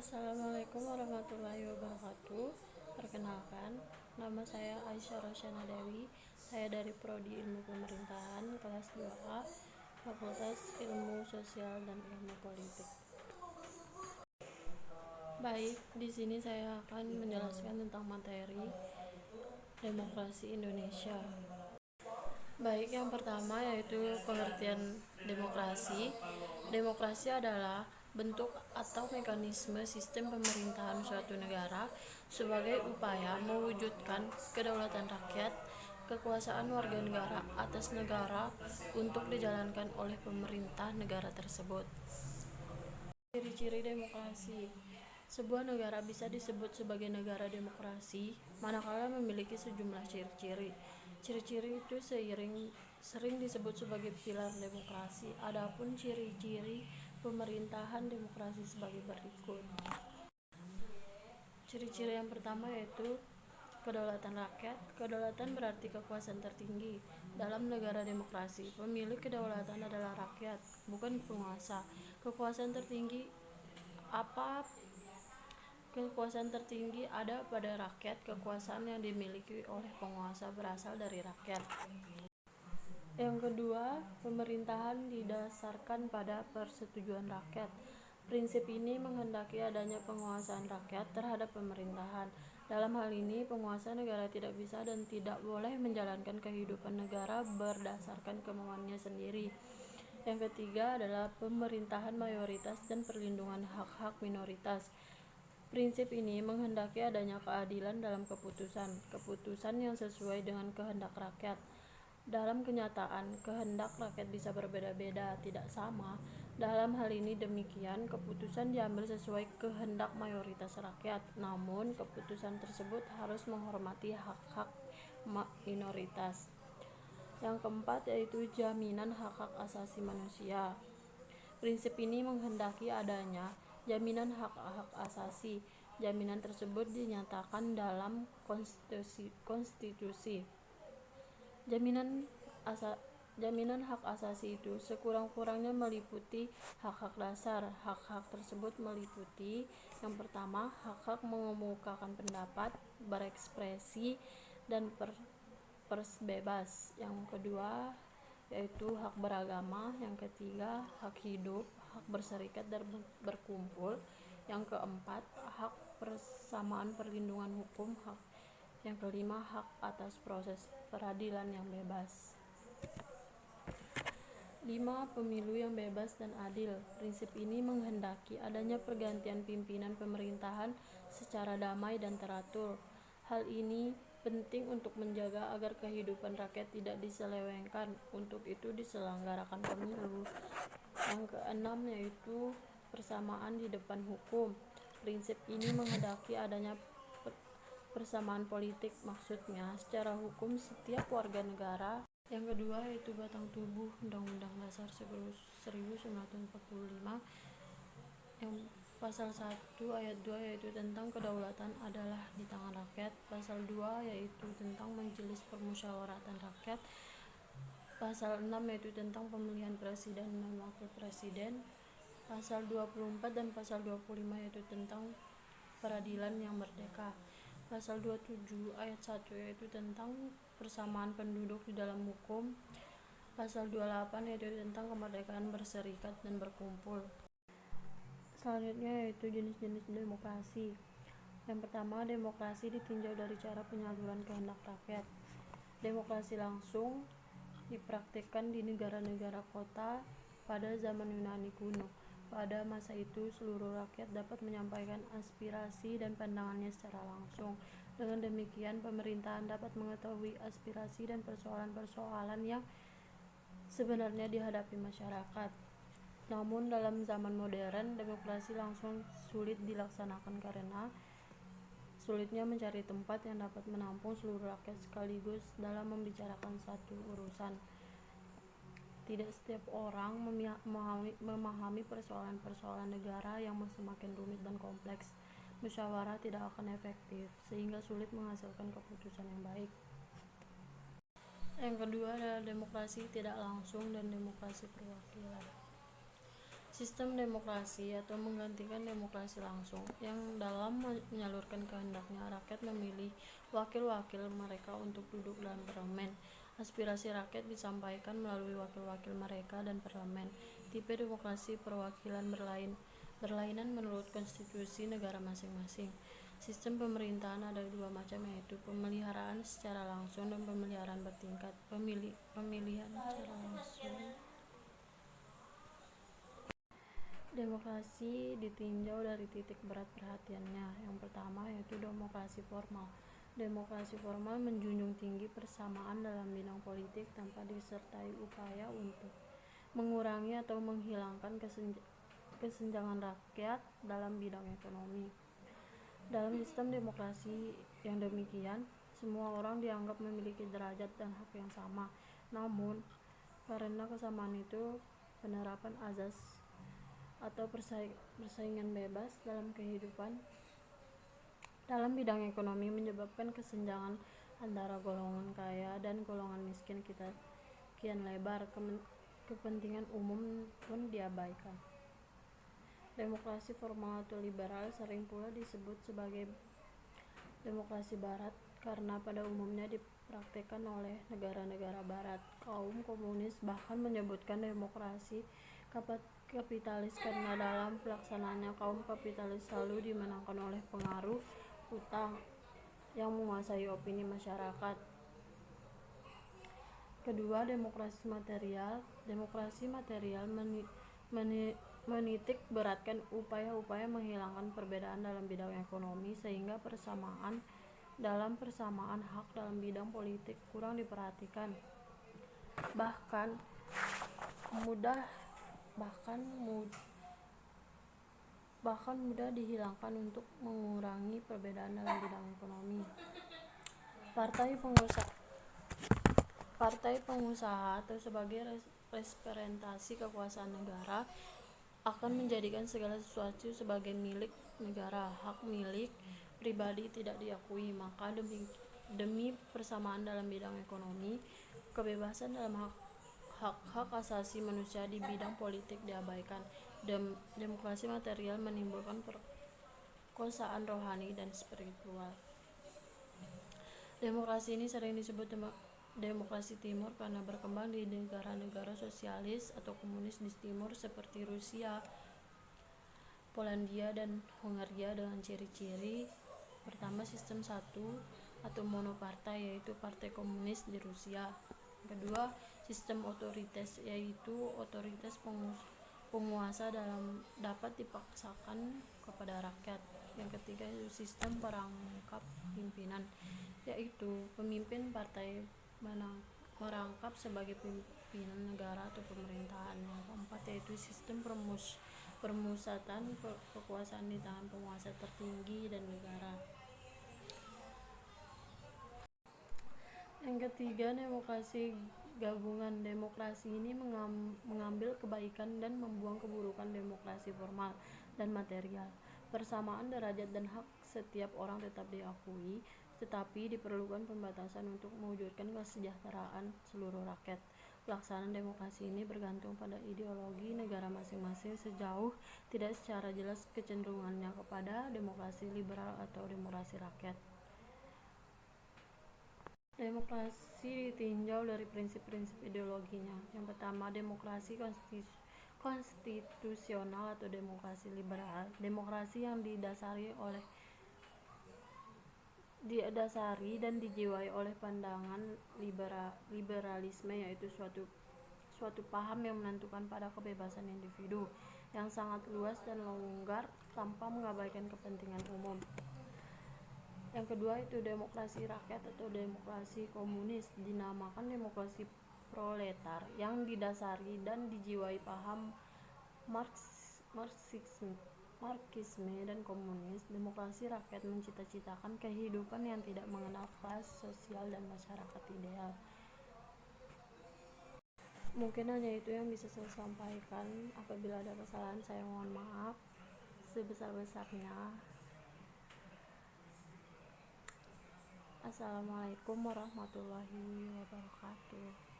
Assalamualaikum warahmatullahi wabarakatuh. Perkenalkan, nama saya Aisyah Rosyana Dewi. Saya dari Prodi Ilmu Pemerintahan kelas 2A, Fakultas Ilmu Sosial dan Ilmu Politik. Baik, di sini saya akan menjelaskan tentang materi demokrasi Indonesia. Baik, yang pertama yaitu pengertian demokrasi. Demokrasi adalah bentuk atau mekanisme sistem pemerintahan suatu negara sebagai upaya mewujudkan kedaulatan rakyat, kekuasaan warga negara atas negara untuk dijalankan oleh pemerintah negara tersebut. Ciri-ciri demokrasi. Sebuah negara bisa disebut sebagai negara demokrasi manakala memiliki sejumlah ciri-ciri. Ciri-ciri itu sering disebut sebagai pilar demokrasi. Adapun ciri-ciri pemerintahan demokrasi sebagai berikut. Ciri-ciri yang pertama yaitu kedaulatan rakyat. Kedaulatan berarti kekuasaan tertinggi. Dalam negara demokrasi, pemilik kedaulatan adalah rakyat, bukan penguasa. Kekuasaan tertinggi ada pada rakyat. Kekuasaan yang dimiliki oleh penguasa berasal dari rakyat. Yang kedua, pemerintahan didasarkan pada persetujuan rakyat. Prinsip ini menghendaki adanya penguasaan rakyat terhadap pemerintahan. Dalam hal ini, penguasa negara tidak bisa dan tidak boleh menjalankan kehidupan negara berdasarkan kemauannya sendiri. Yang ketiga adalah pemerintahan mayoritas dan perlindungan hak-hak minoritas. Prinsip ini menghendaki adanya keadilan dalam keputusan yang sesuai dengan kehendak rakyat. Dalam kenyataan, kehendak rakyat bisa berbeda-beda, tidak sama. Dalam hal ini demikian, keputusan diambil sesuai kehendak mayoritas rakyat. Namun, keputusan tersebut harus menghormati hak-hak minoritas. Yang keempat yaitu jaminan hak-hak asasi manusia. Prinsip ini menghendaki adanya jaminan hak-hak asasi. Jaminan tersebut dinyatakan dalam konstitusi. Jaminan hak asasi itu sekurang-kurangnya meliputi hak-hak dasar. Hak-hak tersebut meliputi yang pertama, hak-hak mengemukakan pendapat, berekspresi, dan pers bebas. Yang kedua yaitu hak beragama. Yang ketiga, hak hidup, hak berserikat dan berkumpul. Yang keempat, hak persamaan perlindungan hukum. Yang kelima, hak atas proses peradilan yang bebas. 5. Pemilu yang bebas dan adil. Prinsip ini menghendaki adanya pergantian pimpinan pemerintahan secara damai dan teratur. Hal ini penting untuk menjaga agar kehidupan rakyat tidak diselewengkan. Untuk itu diselenggarakan pemilu. Yang keenam yaitu persamaan di depan hukum. Prinsip ini menghendaki adanya persamaan politik, maksudnya secara hukum setiap warga negara. Yang kedua yaitu batang tubuh Undang-Undang Dasar 1945 yang pasal 1 ayat 2 yaitu tentang kedaulatan adalah di tangan rakyat. Pasal 2 yaitu tentang majelis permusyawaratan rakyat. Pasal 6 yaitu tentang pemilihan presiden dan wakil presiden. Pasal 24 dan pasal 25 yaitu tentang peradilan yang merdeka. Pasal 27 ayat 1 yaitu tentang persamaan penduduk di dalam hukum. Pasal 28 yaitu tentang kemerdekaan berserikat dan berkumpul. Selanjutnya yaitu jenis-jenis demokrasi. Yang pertama, demokrasi ditinjau dari cara penyaluran kehendak rakyat. Demokrasi langsung dipraktikkan di negara-negara kota pada zaman Yunani kuno. Pada masa itu, seluruh rakyat dapat menyampaikan aspirasi dan pandangannya secara langsung. Dengan demikian, pemerintahan dapat mengetahui aspirasi dan persoalan-persoalan yang sebenarnya dihadapi masyarakat. Namun, dalam zaman modern, demokrasi langsung sulit dilaksanakan karena sulitnya mencari tempat yang dapat menampung seluruh rakyat sekaligus dalam membicarakan satu urusan. Tidak setiap orang memahami persoalan-persoalan negara yang semakin rumit dan kompleks. Musyawarah tidak akan efektif, sehingga sulit menghasilkan keputusan yang baik. Yang kedua adalah demokrasi tidak langsung dan demokrasi perwakilan. Sistem demokrasi atau menggantikan demokrasi langsung, yang dalam menyalurkan kehendaknya rakyat memilih wakil-wakil mereka untuk duduk dalam parlemen. Aspirasi rakyat disampaikan melalui wakil-wakil mereka dan parlemen. Tipe demokrasi perwakilan berlainan menurut konstitusi negara masing-masing. Sistem pemerintahan ada dua macam, yaitu pemeliharaan secara langsung dan pemeliharaan bertingkat. Pemilihan secara langsung. Demokrasi ditinjau dari titik berat perhatiannya. Yang pertama yaitu demokrasi formal. Demokrasi formal menjunjung tinggi persamaan dalam bidang politik tanpa disertai upaya untuk mengurangi atau menghilangkan kesenjangan rakyat dalam bidang ekonomi. Dalam sistem demokrasi yang demikian, semua orang dianggap memiliki derajat dan hak yang sama. Namun, karena kesamaan itu, penerapan azas atau persaingan bebas dalam kehidupan dalam bidang ekonomi menyebabkan kesenjangan antara golongan kaya dan golongan miskin kian lebar. Kepentingan umum pun diabaikan. Demokrasi formal atau liberal sering pula disebut sebagai demokrasi barat karena pada umumnya dipraktikkan oleh negara-negara barat. Kaum komunis bahkan menyebutkan demokrasi kapitalis karena dalam pelaksanaannya kaum kapitalis selalu dimenangkan oleh pengaruh utang yang menguasai opini masyarakat. Kedua, demokrasi material. Demokrasi material menitik beratkan upaya-upaya menghilangkan perbedaan dalam bidang ekonomi sehingga persamaan hak dalam bidang politik kurang diperhatikan. Bahkan mudah dihilangkan untuk mengurangi perbedaan dalam bidang ekonomi. Partai pengusaha atau sebagai representasi kekuasaan negara akan menjadikan segala sesuatu sebagai milik negara. Hak milik pribadi tidak diakui, maka demi persamaan dalam bidang ekonomi, kebebasan dalam hak asasi manusia di bidang politik diabaikan. Demokrasi material menimbulkan perkosaan rohani dan spiritual. Demokrasi ini sering disebut demokrasi timur karena berkembang di negara-negara sosialis atau komunis di timur seperti Rusia, Polandia, dan Hongaria dengan ciri-ciri pertama sistem satu atau monopartai yaitu partai komunis di Rusia. Kedua, sistem otoritas yaitu otoritas penguasa dapat dipaksakan kepada rakyat. Yang ketiga itu sistem perangkap pimpinan yaitu pemimpin partai merangkap sebagai pimpinan negara atau pemerintahan. Yang keempat yaitu sistem permusatan kekuasaan di tangan penguasa tertinggi dan negara. Yang ketiga, demokrasi gabungan. Demokrasi ini mengambil kebaikan dan membuang keburukan demokrasi formal dan material. Persamaan derajat dan hak setiap orang tetap diakui, tetapi diperlukan pembatasan untuk mewujudkan kesejahteraan seluruh rakyat. Pelaksanaan demokrasi ini bergantung pada ideologi negara masing-masing sejauh tidak secara jelas kecenderungannya kepada demokrasi liberal atau demokrasi rakyat. Demokrasi ditinjau dari prinsip-prinsip ideologinya. Yang pertama, demokrasi konstitusional atau demokrasi liberal. Demokrasi yang didasari dan dijiwai oleh pandangan liberalisme, yaitu suatu paham yang menentukan pada kebebasan individu yang sangat luas dan longgar tanpa mengabaikan kepentingan umum. Yang kedua itu demokrasi rakyat atau demokrasi komunis, dinamakan demokrasi proletar, yang didasari dan dijiwai paham Marxisme dan komunis. Demokrasi rakyat mencita-citakan kehidupan yang tidak mengenal kelas sosial dan masyarakat ideal. Mungkin hanya itu yang bisa saya sampaikan. Apabila ada kesalahan, saya mohon maaf sebesar-besarnya. Assalamualaikum warahmatullahi wabarakatuh.